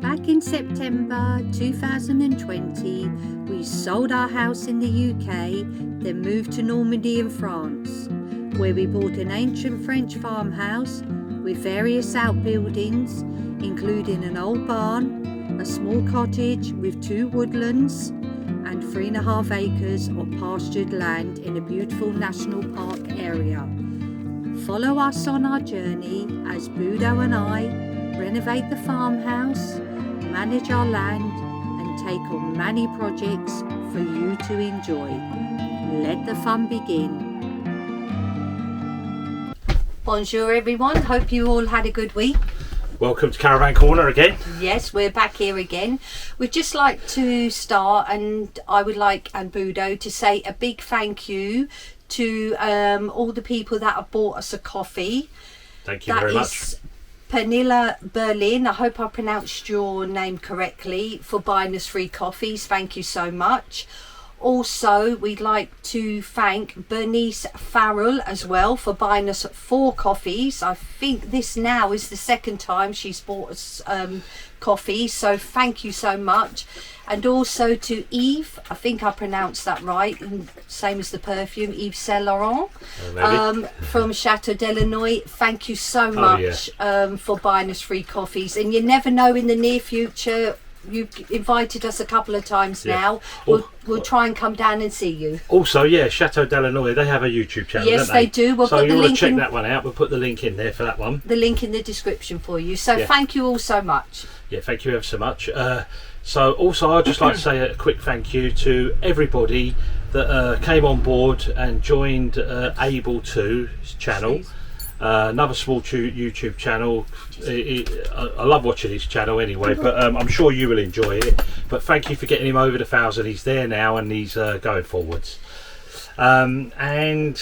Back in September 2020, we sold our house in the UK, then moved to Normandy in France, where we bought an ancient French farmhouse with various outbuildings, including an old barn, a small cottage with 2 woodlands, and 3.5 acres of pastured land in a beautiful national park area. Follow us on our journey as Budo and I renovate the farmhouse, manage our land, and take on many projects for you to enjoy. Let the fun begin. Bonjour everyone, hope you all had a good week. Welcome to Caravan Corner again. Yes, we're back here again. We'd just like to start, and I would like, and Budo, to say a big thank you to all the people that have bought us a coffee. Thank you very much. Pernilla Berlin, I hope I pronounced your name correctly, for buying us free coffees. Thank you so much. Also, we'd like to thank Bernice Farrell as well for buying us 4 coffees. I think this now is the 2nd time she's bought us coffee, so thank you so much. And also to Yves, I think I pronounced that right, same as the perfume, Yves Saint Laurent, from Chateau delannoy. Thank you so much for buying us free coffees. And you never know, in the near future, you've invited us a couple of times now. We'll try and come down and see you. Also, Chateau delannoy, they have a YouTube channel. Yes, don't they do. We'll so put you the want to link check in, that one out. We'll put the link in there for that one. The link in the description for you. So thank you all so much. Yeah, thank you ever so much. So also, I'd just like to say a quick thank you to everybody that came on board and joined Able 2's channel. Another small YouTube channel. I love watching his channel anyway, but I'm sure you will enjoy it. But thank you for getting him over the 1,000. He's there now, and he's going forwards. And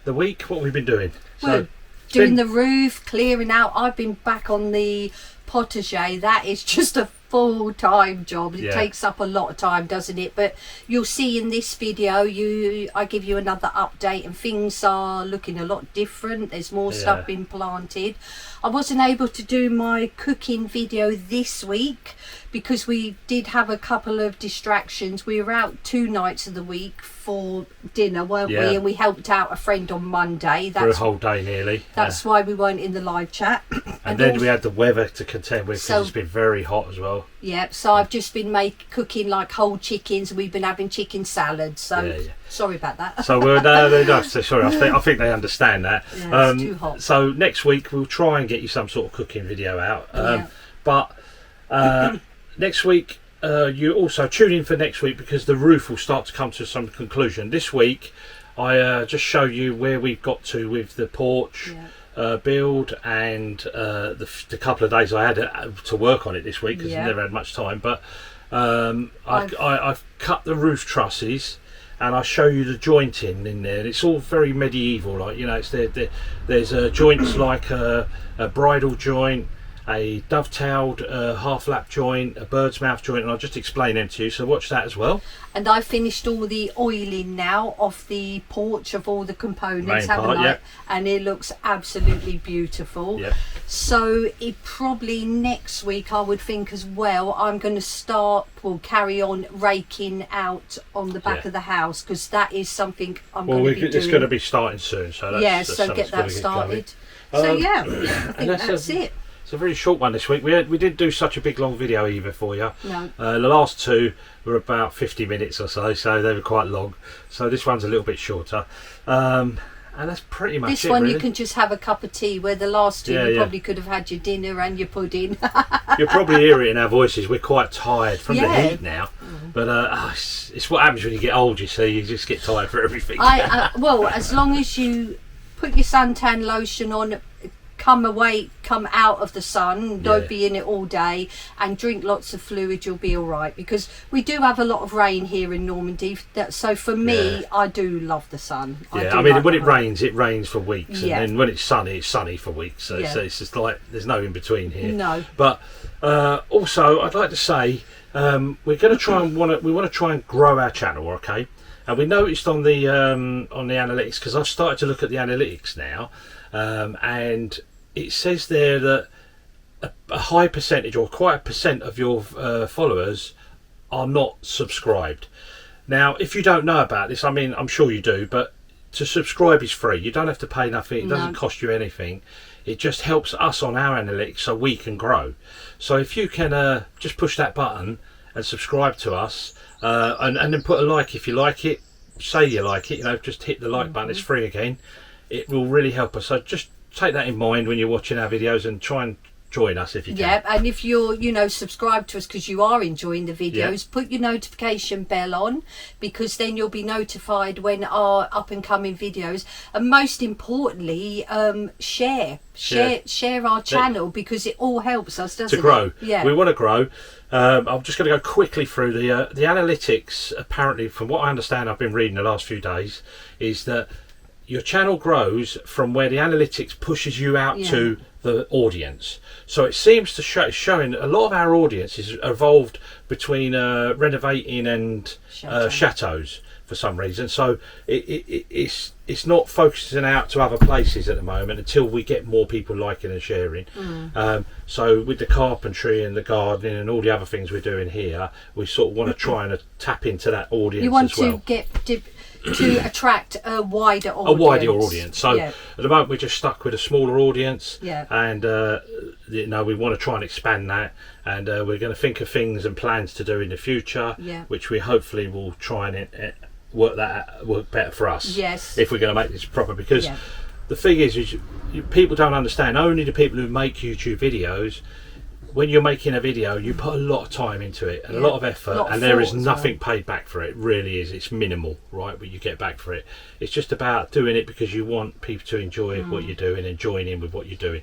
the week, what we've been doing? Well, doing the roof, clearing out. I've been back on the Potager. That is just a full-time job. It takes up a lot of time, doesn't it? But you'll see in this video, I give you another update, and things are looking a lot different. There's more stuff being planted. I wasn't able to do my cooking video this week because we did have a couple of distractions. We were out 2 nights of the week for dinner, weren't we? And we helped out a friend on Monday. For a whole day nearly. That's why we weren't in the live chat. And then we had the weather to contend with, because it's been very hot as well. Yeah, so I've just been cooking like whole chickens, and we've been having chicken salad. So sorry about that. So we're sorry. I think they understand that. Yeah, it's too hot. So next week we'll try and get you some sort of cooking video out. But next week you also tune in for next week, because the roof will start to come to some conclusion. This week I just show you where we've got to with the porch. Build, and the couple of days I had to work on it this week, because I never had much time, but I've cut the roof trusses, and I'll show you the jointing in there, and it's all very medieval, like, you know, it's there's joints like a bridle joint, a dovetailed half lap joint, a bird's mouth joint, and I'll just explain them to you, so watch that as well. And I finished all the oiling now off the porch of all the components, haven't I? And it looks absolutely beautiful. So it probably next week, I would think as well, I'm going to carry on raking out on the back of the house, because that is something I'm going to be doing. It's going to be starting soon, so that's so get that started. So I think that's it. It's a very short one this week. We didn't do such a big long video either for you. No. The last 2 were about 50 minutes or so they were quite long. So this one's a little bit shorter. And that's pretty much it. This one really. You can just have a cup of tea, where the last 2 you probably could have had your dinner and your pudding. You'll probably hear it in our voices. We're quite tired from the heat now. But it's what happens when you get old, you see. You just get tired for everything. Well, as long as you put your suntan lotion on, come out of the sun, don't be in it all day, and drink lots of fluid, you'll be all right, because we do have a lot of rain here in Normandy. So for me, I do love the sun. I mean, when it rains for weeks, and then when it's sunny for weeks, so it's just like there's no in between here. No. But also I'd like to say, we're going to try and want to try and grow our channel, okay? And we noticed on the analytics, because I've started to look at the analytics now, and it says there that a high percentage, or quite a percent of your followers are not subscribed. Now, if you don't know about this, I mean, I'm sure you do, but to subscribe is free. You don't have to pay nothing. It doesn't cost you anything. It just helps us on our analytics so we can grow. So if you can just push that button and subscribe to us, and then put a like if you like it, say you like it, you know, just hit the like button. It's free again. It will really help us. So just take that in mind when you're watching our videos, and try and join us if you can. Yeah, and if you're, you know, subscribe to us because you are enjoying the videos, put your notification bell on, because then you'll be notified when our up and coming videos, and most importantly, share our channel, because it all helps us, doesn't it? To grow. Yeah, we want to grow. I'm just going to go quickly through the analytics. Apparently, from what I understand, I've been reading the last few days, is that your channel grows from where the analytics pushes you out to the audience. So it seems to showing a lot of our audience is evolved between renovating and chateaus for some reason. So it's not focusing out to other places at the moment until we get more people liking and sharing. So with the carpentry and the gardening and all the other things we're doing here, we sort of want to try and tap into that audience. You want as well. to get to attract a wider audience. A wider audience. So at the moment we're just stuck with a smaller audience, and you know, we want to try and expand that, and we're going to think of things and plans to do in the future, which we hopefully will try and work better for us. Yes. If we're going to make this proper, because the thing is people don't understand. Only the people who make YouTube videos, when you're making a video, you put a lot of time into it and a lot of effort, and there is nothing paid back for it. It really is. It's minimal, right, what you get back for it. It's just about doing it because you want people to enjoy what you're doing and join in with what you're doing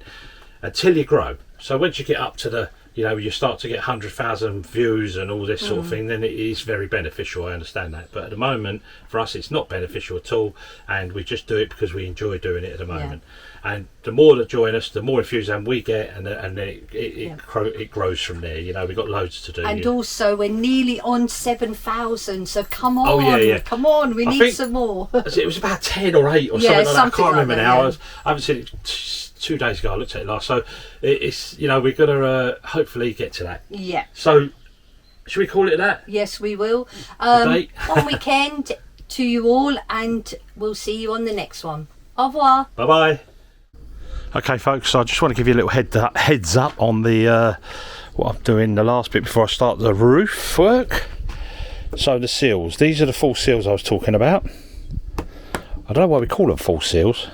until you grow. So once you get up to the, you know, you start to get 100,000 views and all this sort of thing, then it is very beneficial. I understand that, but at the moment for us it's not beneficial at all, and we just do it because we enjoy doing it at the moment. And the more that join us, the more enthusiasm we get, and then it grows from there. You know, we've got loads to do. And also, we're nearly on 7,000, so come on, come on, we need some more. It was about 10 or 8 or something like that. I can't remember now. I haven't seen it 2 days ago. I looked at it last, so it's, you know, we're gonna hopefully get to that. Yeah. So, should we call it that? Yes, we will. On weekend to you all, and we'll see you on the next one. Au revoir. Bye bye. Okay folks, so I just want to give you a little heads up on the what I'm doing the last bit before I start the roof work. So the sils, these are the full sils I was talking about. I don't know why we call them full sils.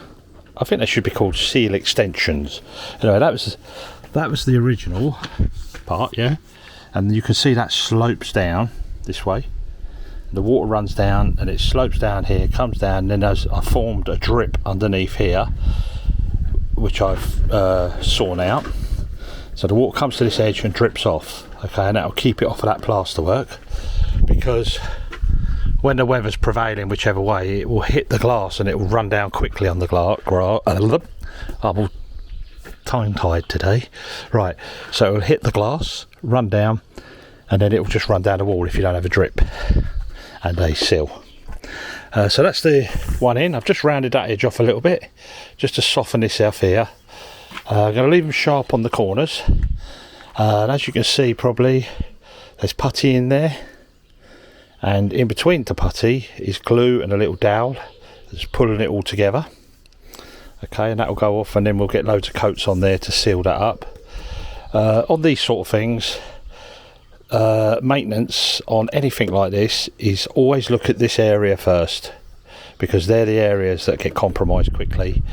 I think they should be called seal extensions. Anyway, that was the original part, yeah. And you can see that slopes down this way. The water runs down and it slopes down here, comes down, and then I formed a drip underneath here, which I've sawn out. So the water comes to this edge and drips off. Okay, and that'll keep it off of that plasterwork, because when the weather's prevailing whichever way, it will hit the glass and it will run down quickly on the glass. I'm all tongue-tied today. Right, so it will hit the glass, run down, and then it will just run down the wall if you don't have a drip and a sill. So that's the one in. I've just rounded that edge off a little bit just to soften this off here. I'm going to leave them sharp on the corners, and as you can see, probably there's putty in there, and in between the putty is glue and a little dowel that's pulling it all together. Okay, and that will go off, and then we'll get loads of coats on there to seal that up. On these sort of things, maintenance on anything like this is always look at this area first, because they're the areas that get compromised quickly.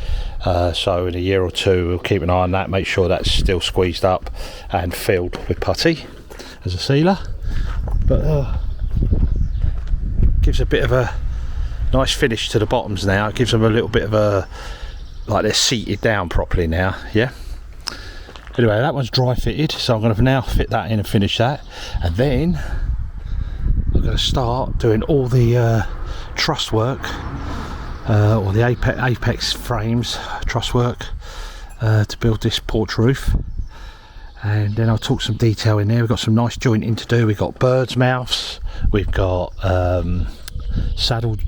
So in a year or two we'll keep an eye on that, make sure that's still squeezed up and filled with putty as a sealer. But gives a bit of a nice finish to the bottoms now. It gives them a little bit of a, like they're seated down properly now. Yeah. Anyway, that one's dry fitted, so I'm going to now fit that in and finish that, and then I'm going to start doing all the truss work, or the apex frames truss work to build this porch roof. And then I'll talk some detail in there. We've got some nice jointing to do. We've got birds' mouths, we've got saddle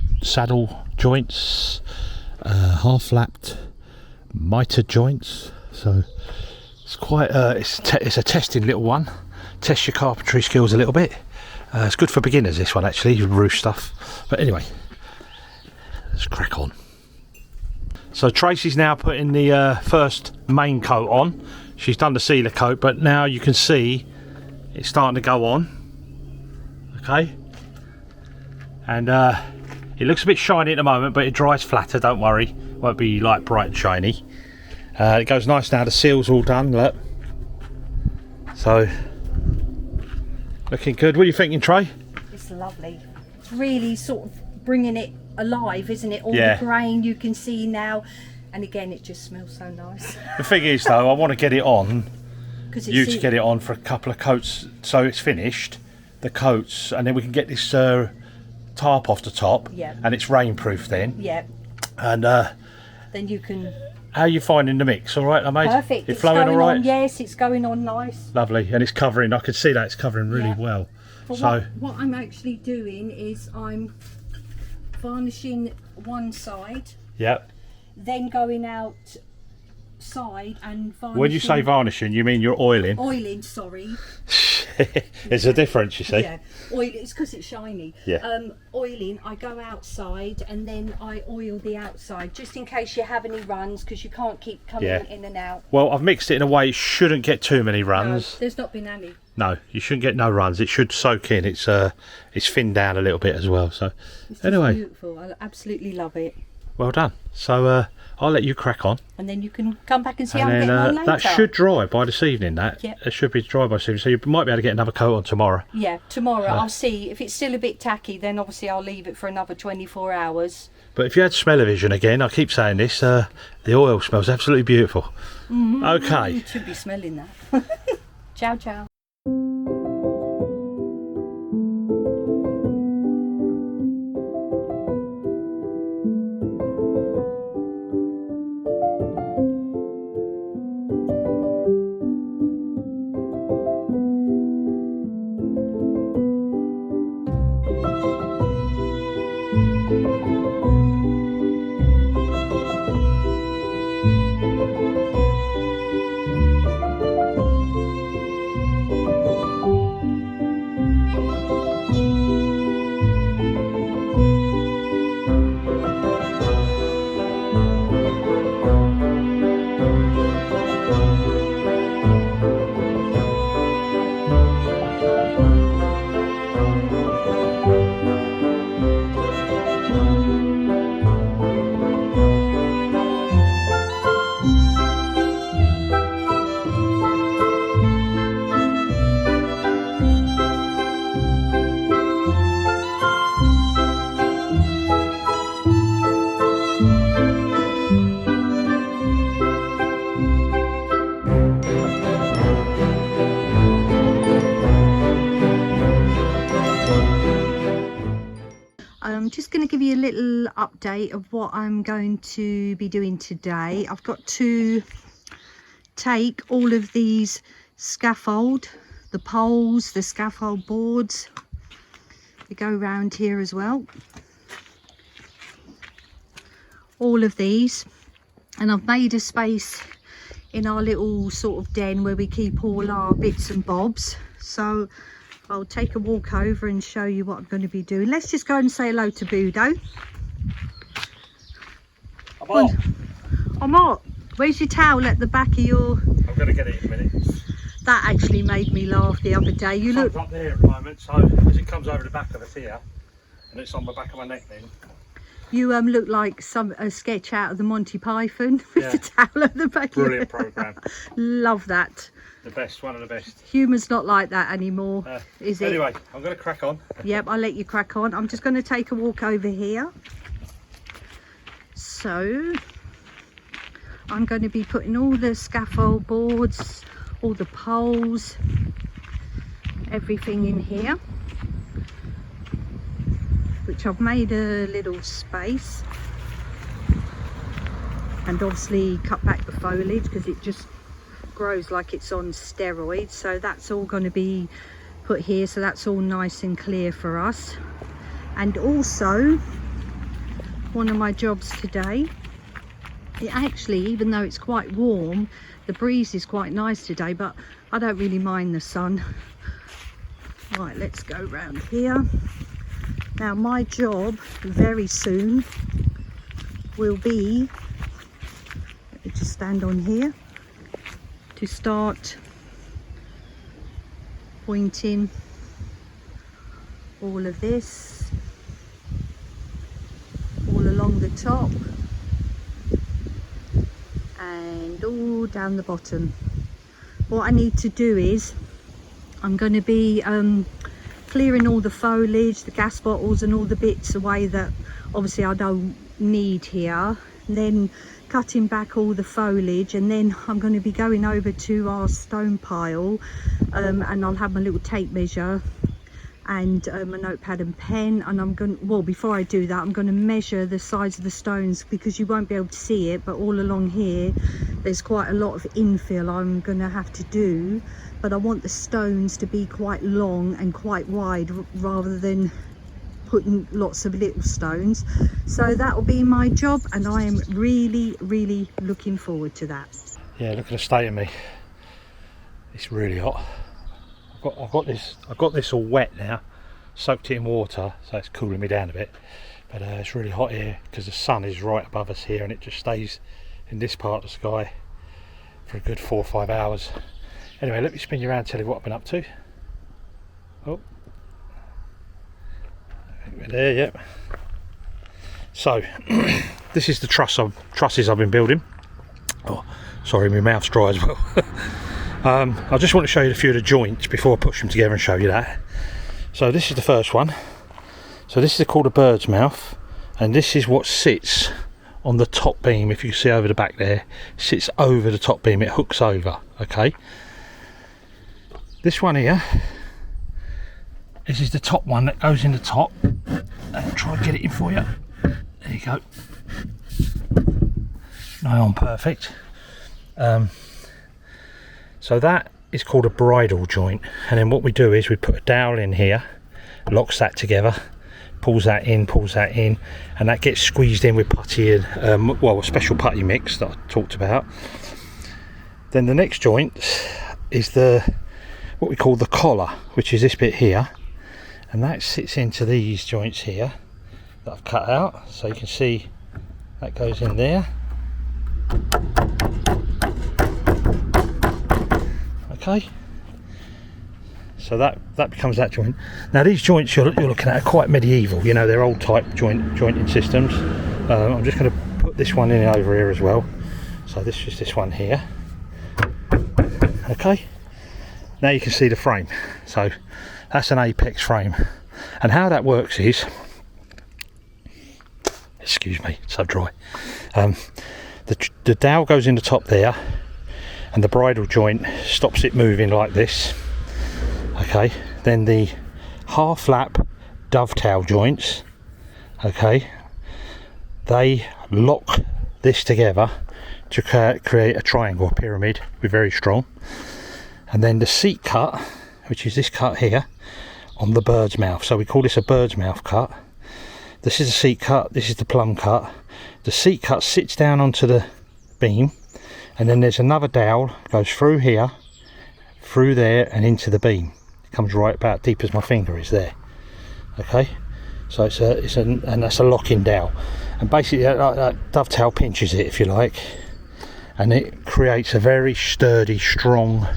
half lapped mitered joints, so It's quite it's a testing little one. Test your carpentry skills a little bit. It's good for beginners, this one, actually, roof stuff. But anyway, let's crack on. So Tracy's now putting the first main coat on. She's done the sealer coat, but now you can see it's starting to go on. Okay, and it looks a bit shiny at the moment, but it dries flatter, don't worry, won't be like bright and shiny. It goes nice now, the seal's all done, look. So looking good. What are you thinking, Trey? It's lovely. It's really sort of bringing it alive, isn't it? All the grain you can see now, and again it just smells so nice. The thing is though, I want to get it on, you to get it on for a couple of coats so it's finished, the coats, and then we can get this tarp off the top, and it's rainproof then. And then you can... How are you finding the mix? All right, mate? Perfect. It's flowing all right? Yes, it's going on nice. Lovely, and it's covering, I can see that it's covering really well. But so what I'm actually doing is I'm varnishing one side. Yep. Then going outside and varnishing. When you say varnishing, you mean you're oiling? Oiling, sorry. There's a difference, you see. Yeah, oil. It's because it's shiny. Yeah. Oiling, I go outside and then I oil the outside just in case you have any runs, because you can't keep coming in and out. Well, I've mixed it in a way it shouldn't get too many runs. No, there's not been any. No, you shouldn't get no runs. It should soak in. It's thinned down a little bit as well. So it's anyway, beautiful. I absolutely love it. Well done. So I'll let you crack on. And then you can come back and see how I'm getting on later. That should dry by this evening, It should be dry by this evening. So you might be able to get another coat on tomorrow. Yeah, tomorrow. I'll see. If it's still a bit tacky, then obviously I'll leave it for another 24 hours. But if you had smell-o-vision again, I keep saying this, the oil smells absolutely beautiful. Okay. You should be smelling that. Ciao, ciao. I'm just going to give you a little update of what I'm going to be doing today. I've got to take all of these scaffold, the poles, the scaffold boards, they go round here as well, all of these, and I've made a space in our little sort of den where we keep all our bits and bobs. So I'll take a walk over and show you what I'm going to be doing. Let's just go and say hello to Budo. I'm up. Where's your towel at the back of your... I'm going to get it in a minute. That actually made me laugh the other day. You look up there at the moment, so as it comes over the back of us here, and it's on the back of my neck then. You look like a sketch out of the Monty Python with the towel at the back. Brilliant programme. Love that. The best, one of the best. Humour's not like that anymore, is it? Anyway, I'm going to crack on. Yep, I'll let you crack on. I'm just going to take a walk over here. So, I'm going to be putting all the scaffold boards, all the poles, everything in here, which I've made a little space, and obviously cut back the foliage because it just grows like it's on steroids. So that's all going to be put here, so that's all nice and clear for us. And also, one of my jobs today it actually, even though it's quite warm, the breeze is quite nice today, but I don't really mind the sun. Right, let's go round here. Now my job very soon will be, let me just stand on here, to start pointing all of this all along the top and all down the bottom. What I need to do is I'm going to be clearing all the foliage, the gas bottles and all the bits away that obviously I don't need here, and then cutting back all the foliage, and then I'm going to be going over to our stone pile, and I'll have my little tape measure and a notepad and pen, and I'm going to, well, before I do that, I'm going to measure the size of the stones, because you won't be able to see it, but all along here there's quite a lot of infill I'm going to have to do, but I want the stones to be quite long and quite wide rather than putting lots of little stones. So that will be my job, and I am really looking forward to that. Yeah, look at the state of me. It's really hot. I've got this all wet now, soaked it in water, so it's cooling me down a bit, but it's really hot here because the sun is right above us here, and it just stays in this part of the sky for a good 4 or 5 hours. Anyway, let me spin you around and tell you what I've been up to. Oh, we're there, yep. So this is the trusses I've been building. Oh, sorry, my mouth's dry as well. I just want to show you a few of the joints before I push them together and show you that. So this is the first one. So this is called a bird's mouth, and this is what sits on the top beam. If you see over the back there, sits over the top beam, it hooks over. Okay, this one here, this is the top one that goes in the top. I'll try and get it in for you. There you go. Nigh on perfect. So that is called a bridle joint, and then what we do is we put a dowel in here, locks that together, pulls that in, and that gets squeezed in with putty and well, a special putty mix that I talked about. Then the next joint is what we call the collar, which is this bit here, and that sits into these joints here that I've cut out, so you can see that goes in there. Okay, so that becomes that joint. Now these joints you're looking at are quite medieval, you know, they're old type jointing systems. I'm just going to put this one in over here as well. So this is this one here. Okay, now you can see the frame. So that's an apex frame, and how that works is, excuse me, it's so dry. The dowel goes in the top there, and the bridle joint stops it moving like this. Okay, then the half lap dovetail joints, okay, they lock this together to create a triangle, a pyramid, be very strong. And then the seat cut, which is this cut here on the bird's mouth, so we call this a bird's mouth cut. This is the seat cut, this is the plumb cut. The seat cut sits down onto the beam, and then there's another dowel, goes through here, through there, and into the beam. It comes right about deep as my finger is there. Okay, so and that's a locking dowel, and basically that dovetail pinches it, if you like, and it creates a very sturdy, strong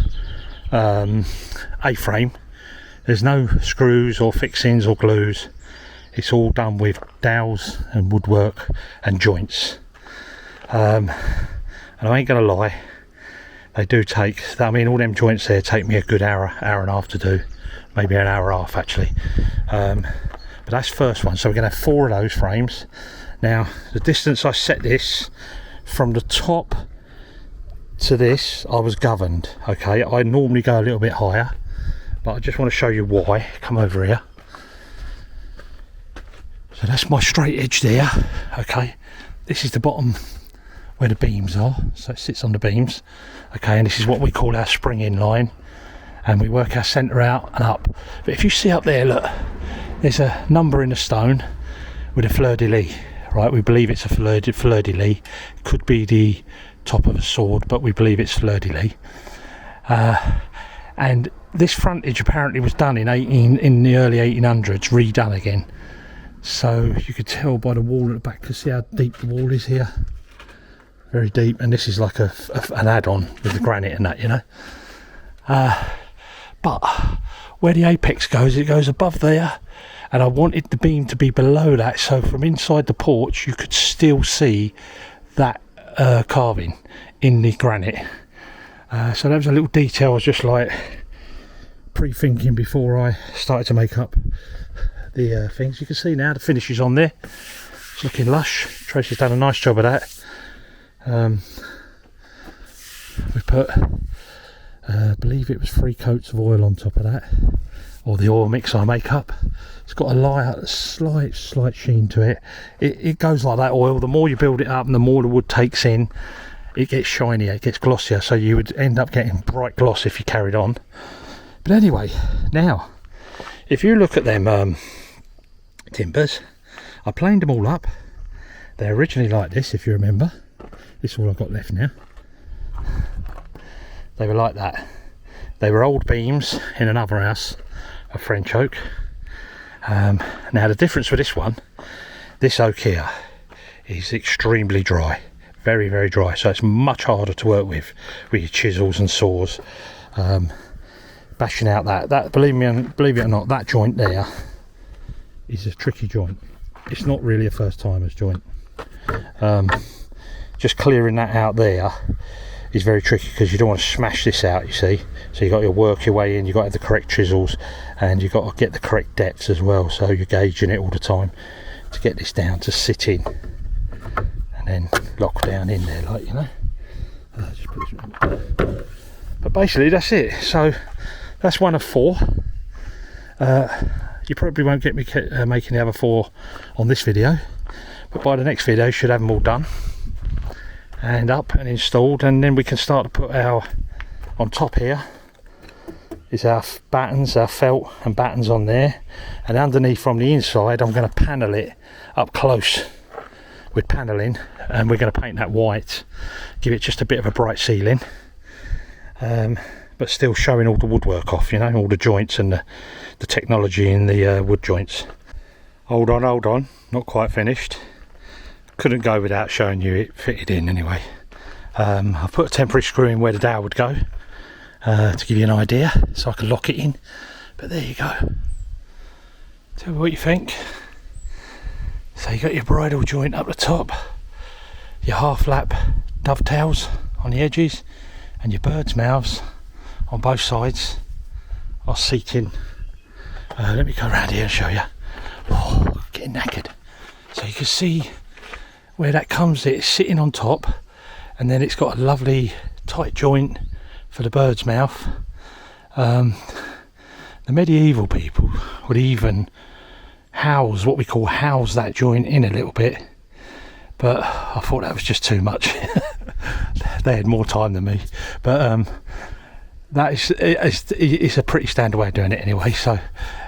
A-frame. There's no screws or fixings or glues. It's all done with dowels and woodwork and joints. And I ain't gonna lie, they do take, I mean, all them joints there take me a good hour and a half to do, maybe an hour and a half actually. But that's the first one, so we're gonna have 4 of those frames. Now the distance I set this from the top to this, I was governed. Okay, I normally go a little bit higher, but I just want to show you why. Come over here. So that's my straight edge there. Okay, this is the bottom where the beams are, so it sits on the beams. Okay, and this is what we call our spring-in line, and we work our centre out and up. But if you see up there, look, there's a number in the stone with a fleur-de-lis, right? We believe it's a fleur-de-lis. Could be the top of a sword, but we believe it's fleur-de-lis. And this frontage apparently was done in the early 1800s, redone again. So you could tell by the wall at the back, see how deep the wall is here. Very deep, and this is like an add-on with the granite and that, you know. But where the apex goes, it goes above there, and I wanted the beam to be below that, so from inside the porch you could still see that carving in the granite. So that was a little detail I was just like pre-thinking before I started to make up the things. You can see now the finish is on there. It's looking lush. Tracy's done a nice job of that. We put I believe it was 3 coats of oil on top of that, or the oil mix I make up. It's got a slight sheen to it. It goes like that oil. The more you build it up and the more the wood takes in, it gets shinier, it gets glossier, so you would end up getting bright gloss if you carried on. But anyway, now if you look at them timbers, I planed them all up. They're originally like this, if you remember. This is all I've got left now. They were like that. They were old beams in another house, a French oak. Now the difference with this one, this oak here is extremely dry, very, very dry, so it's much harder to work with your chisels and saws. Bashing out that believe it or not, that joint there is a tricky joint. It's not really a first timer's joint. Just clearing that out there is very tricky, because you don't want to smash this out, you see. So you've got to work your way in, you've got to have the correct chisels, and you've got to get the correct depths as well, so you're gauging it all the time to get this down to sit in and then lock down in there, like, you know. Just put this, but basically that's it. So that's one of 4. You probably won't get me making the other 4 on this video, but by the next video should have them all done and up and installed, and then we can start to put our, on top here is our battens, our felt and battens on there, and underneath from the inside I'm going to panel it up close with paneling, and we're going to paint that white, give it just a bit of a bright ceiling, but still showing all the woodwork off, you know, all the joints and the technology in the wood joints. Hold on, not quite finished. Couldn't go without showing you it fitted in anyway. I've put a temporary screw in where the dowel would go, to give you an idea, so I can lock it in. But there you go. Tell me what you think. So you got your bridle joint up the top, your half lap dovetails on the edges, and your bird's mouths on both sides are seating. Let me go around here and show you. Oh, getting knackered. So you can see where that comes, it's sitting on top, and then it's got a lovely tight joint for the bird's mouth. The medieval people would even house, what we call house, that joint in a little bit, but I thought that was just too much. They had more time than me, but that is, it's a pretty standard way of doing it anyway. So,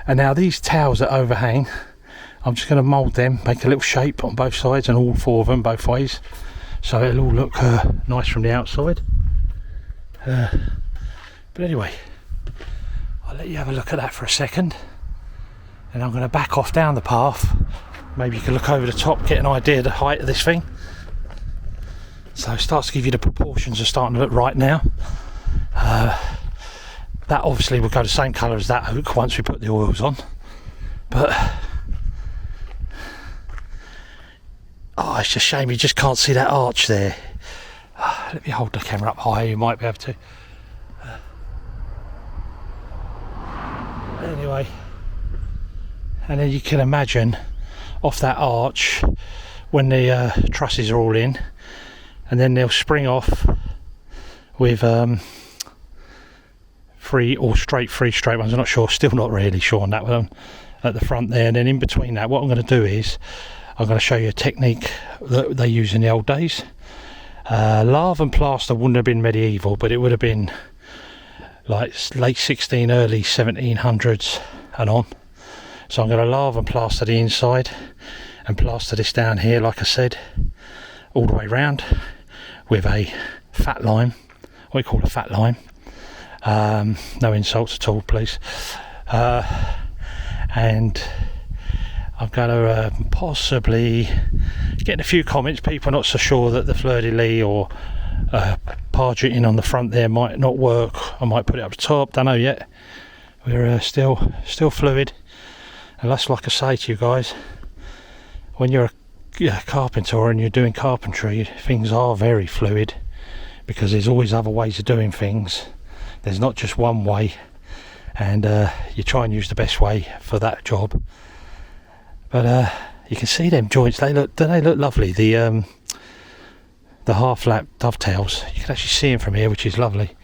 and now these towels that overhang, I'm just going to mould them, make a little shape on both sides and all 4 of them both ways, so it'll all look nice from the outside. But anyway, I'll let you have a look at that for a second, and I'm going to back off down the path. Maybe you can look over the top, get an idea of the height of this thing. So it starts to give you the proportions are starting to look right now. That obviously will go the same colour as that oak once we put the oils on, but oh, it's a shame you just can't see that arch there. Let me hold the camera up higher, you might be able to. Anyway, and then you can imagine off that arch when the trusses are all in, and then they'll spring off with 3 or straight ones. I'm not sure, still not really sure on that one at the front there. And then in between that, what I'm going to do is I'm going to show you a technique that they used in the old days. Lath and plaster wouldn't have been medieval, but it would have been like late 16, early 1700s and on. So I'm going to lath and plaster the inside, and plaster this down here, like I said, all the way round with a fat lime. What do you call a fat lime? No insults at all, please. And I'm going to possibly get a few comments. People not so sure that the fleur-de-lis or pargeting on the front there might not work. I might put it up the top, don't know yet. We're still fluid, and that's like I say to you guys, when you're a carpenter and you're doing carpentry, things are very fluid, because there's always other ways of doing things. There's not just one way, and you try and use the best way for that job. But you can see them joints, they look lovely. The half lap dovetails, you can actually see them from here, which is lovely.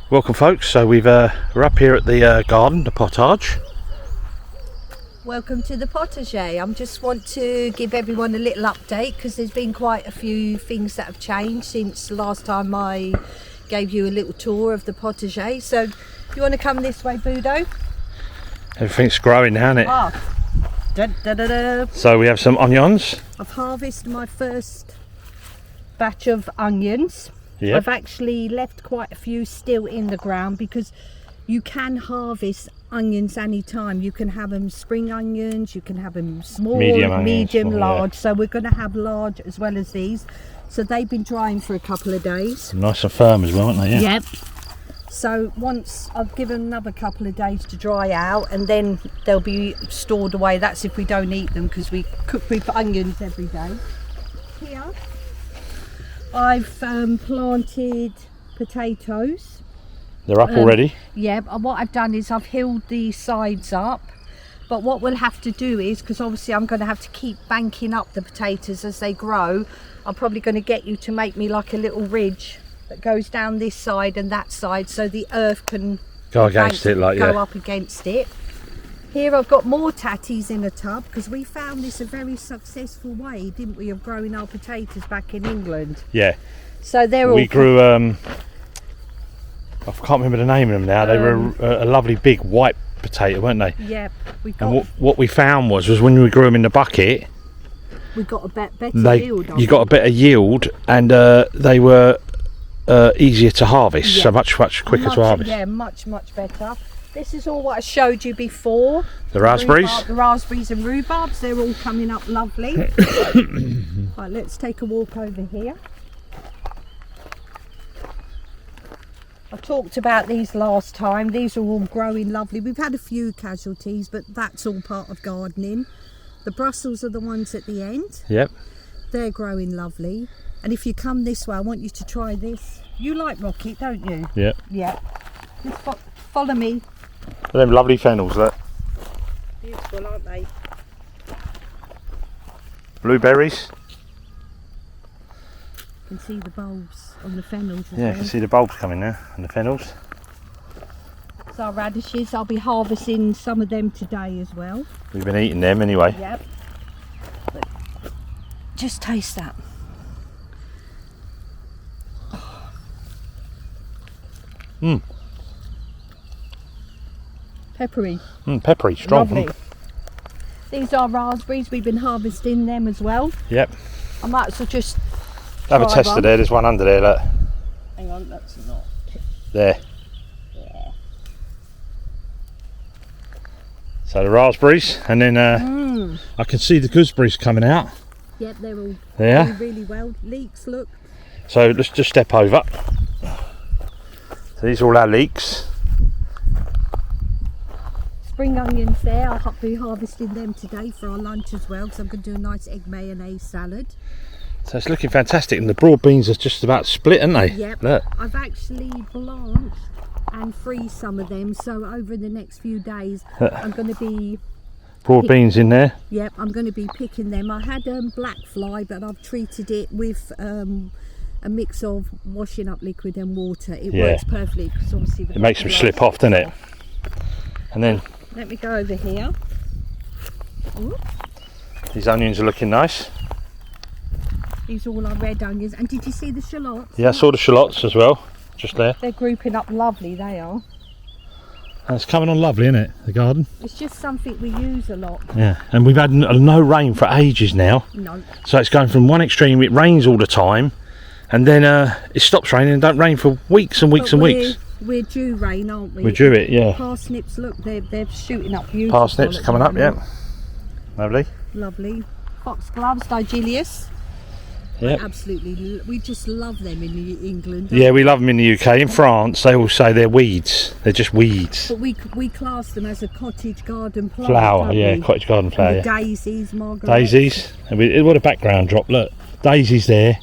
Welcome folks, so we're up here at the garden, the Potager. Welcome to the Potager. I just want to give everyone a little update, because there's been quite a few things that have changed since last time I gave you a little tour of the Potager. So you want to come this way, Budo? Everything's growing now, isn't it? Ah. Da, da, da, da. So we have some onions. I've harvested my first batch of onions. Yep. I've actually left quite a few still in the ground, because you can harvest onions anytime. You can have them spring onions, you can have them small, medium, large. Yeah. So we're going to have large as well as these. So they've been drying for a couple of days. Nice and firm as well, aren't they? Yeah. Yep. So once I've given another couple of days to dry out, and then they'll be stored away. That's if we don't eat them, because we cook with onions every day. Here I've planted potatoes. They're up already? Yeah, what I've done is I've healed the sides up, but what we'll have to do is, because obviously I'm going to have to keep banking up the potatoes as they grow, I'm probably going to get you to make me like a little ridge that goes down this side and that side, so the earth can go against it, like, go up against it. Here I've got more tatties in a tub, because we found this a very successful way, didn't we, of growing our potatoes back in England. Yeah. So they're all... We grew, I can't remember the name of them now. They were a lovely big white potato, weren't they? Yeah. And what we found was when we grew them in the bucket, we got a better yield. You got a better yield, and they were easier to harvest, so much quicker to harvest. Yeah, much better. This is all what I showed you before. The raspberries? The raspberries and rhubarbs, they're all coming up lovely. Right, let's take a walk over here. I talked about these last time. These are all growing lovely. We've had a few casualties, but that's all part of gardening. The Brussels are the ones at the end. Yep. They're growing lovely. And if you come this way, I want you to try this. You like rocket, don't you? Yep. Yeah. Just follow me. Them lovely fennels, look. Beautiful, aren't they? Blueberries. You can see the bulbs on the fennels as Yeah, well. you can see the bulbs coming now, and the fennels. So our radishes, I'll be harvesting some of them today as well. We've been eating them anyway. Yep. But just taste that. Mmm. Peppery. Peppery, strong. Lovely. These are raspberries, we've been harvesting them as well. Yep. I might as well just have a tester there, there's one under there, look. Hang on, that's not. There. Yeah. So the raspberries, and then I can see the gooseberries coming out. Yep, they're all doing really well. Leeks, look. So let's just step over. So these are all our leeks. spring onions there. I'll be harvesting them today for our lunch as well, because I'm going to do a nice egg mayonnaise salad. So it's looking fantastic, and the broad beans are just about split, aren't they? Yep. Look. I've actually blanched and freeze some of them, so over the next few days I'm going to be broad beans in there. Yep, I'm going to be picking them. I had black fly, but I've treated it with a mix of washing up liquid and water. It works perfectly, because obviously it makes them slip off, doesn't it? And then let me go over here. Ooh. These onions are looking nice. These are all our red onions. And did you see the shallots? Yeah, I saw the shallots as well, just there. They're grouping up lovely, they are. And it's coming on lovely, isn't it, the garden? It's just something we use a lot. Yeah, and we've had no rain for ages now. No. So it's going from one extreme, it rains all the time, and then it stops raining and don't rain for weeks and weeks and weeks. We're due rain, aren't we? We're due it, yeah. Parsnips, look, they're shooting up beautiful. Parsnips coming up, yeah. Lovely. Lovely. Foxgloves, Digilius. Yep. Absolutely, we just love them in England. Yeah, we love them in the UK. In France, they all say they're weeds. They're just weeds. But we class them as a cottage garden plant. Flower, yeah, cottage garden flower. And the daisies, Margaret. Daisies. And what a background drop, look. Daisies there,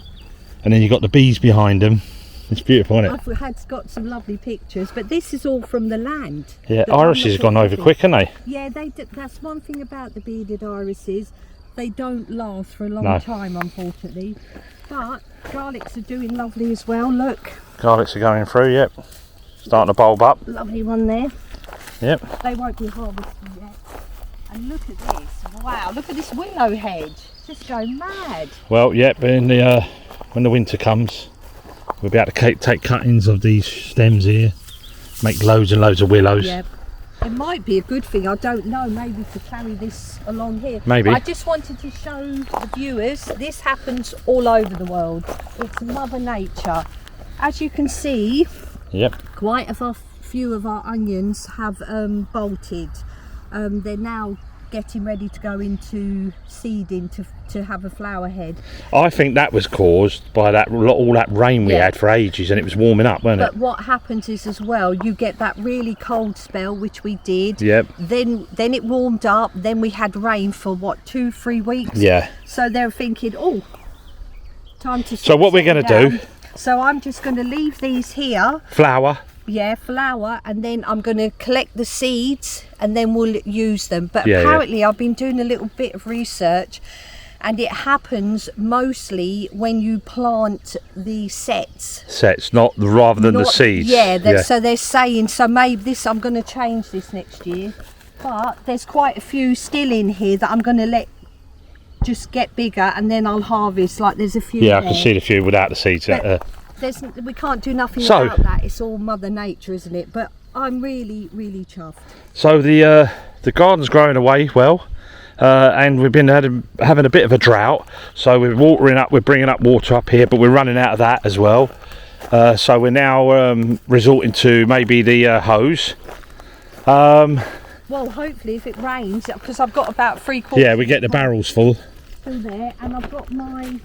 and then you've got the bees behind them. It's beautiful, isn't it? I've got some lovely pictures, but this is all from the land. Yeah, irises have gone over quick, haven't they? Yeah, that's one thing about the bearded irises. They don't last for a long time, unfortunately. But garlics are doing lovely as well, look. Garlics are going through, yep. Starting to bulb up. Lovely one there. Yep. They won't be harvested yet. And look at this. Wow, look at this willow hedge. Just going mad. Well, yep, when the winter comes, we'll be able to take cuttings of these stems here. Make loads and loads of willows. Yep. It might be a good thing, I don't know, maybe to carry this along here. Maybe. I just wanted to show the viewers, this happens all over the world. It's Mother Nature. As you can see, quite a few of our onions have bolted. They're now getting ready to go into seeding to have a flower head. I think that was caused by all that rain we had for ages, and it was warming up, wasn't it? But what happens is as well, you get that really cold spell, which we did. Yep. Then it warmed up. Then we had rain for what, 2-3 weeks. Yeah. So they're thinking, oh, time to. So what we're going to do? So I'm just going to leave these here. Flower. Yeah, flower, and then I'm going to collect the seeds and then we'll use them. But apparently I've been doing a little bit of research, and it happens mostly when you plant the sets. Rather than the seeds. Yeah, so they're saying, so maybe this, I'm going to change this next year. But there's quite a few still in here that I'm going to let just get bigger, and then I'll harvest. Like there's a few. Yeah, there. I can see the few without the seeds. We can't do nothing about that. It's all Mother Nature, isn't it? But I'm really, really chuffed. So the garden's growing away well, and we've been having a bit of a drought. So we're watering up. We're bringing up water up here, but we're running out of that as well. So we're now resorting to maybe the hose. Well, hopefully, if it rains, because I've got about 3/4. Yeah, we get the barrels full. Through there, and I've got my.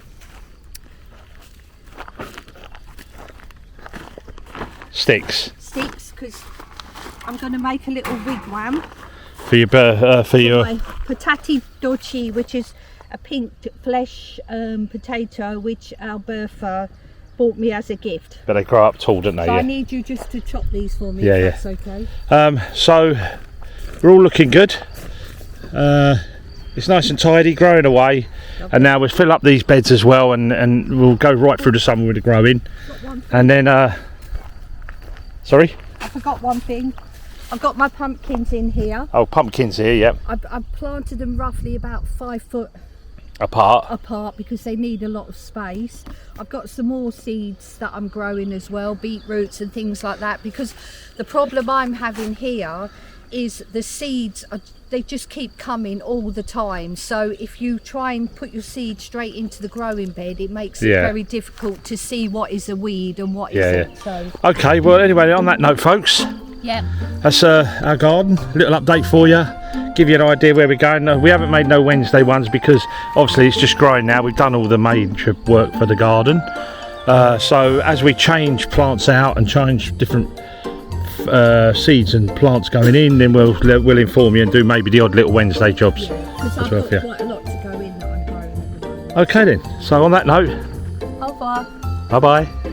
Sticks, because I'm going to make a little wigwam for your patati dolce, which is a pink flesh potato which Alberta bought me as a gift. But they grow up tall, don't they? So I need you just to chop these for me, if that's okay. So we're all looking good. It's nice and tidy, growing away. Lovely. And now we'll fill up these beds as well, and we'll go right through the summer with the growing. And then sorry? I forgot one thing. I've got my pumpkins in here. Oh, pumpkins here, yep. I've planted them roughly about 5 foot apart because they need a lot of space. I've got some more seeds that I'm growing as well, beetroots and things like that, because the problem I'm having here is the seeds they just keep coming all the time. So if you try and put your seed straight into the growing bed, it makes it very difficult to see what is a weed and what isn't. So okay, well anyway, on that note folks, that's our garden, little update for you, give you an idea where we're going. We haven't made no Wednesday ones because obviously it's just growing now. We've done all the major work for the garden, so as we change plants out and change different seeds and plants going in, then we'll inform you and do maybe the odd little Wednesday jobs. Because I've got quite a lot to go in that I'm growing at the moment. Okay then, so on that note, Au revoir. bye bye.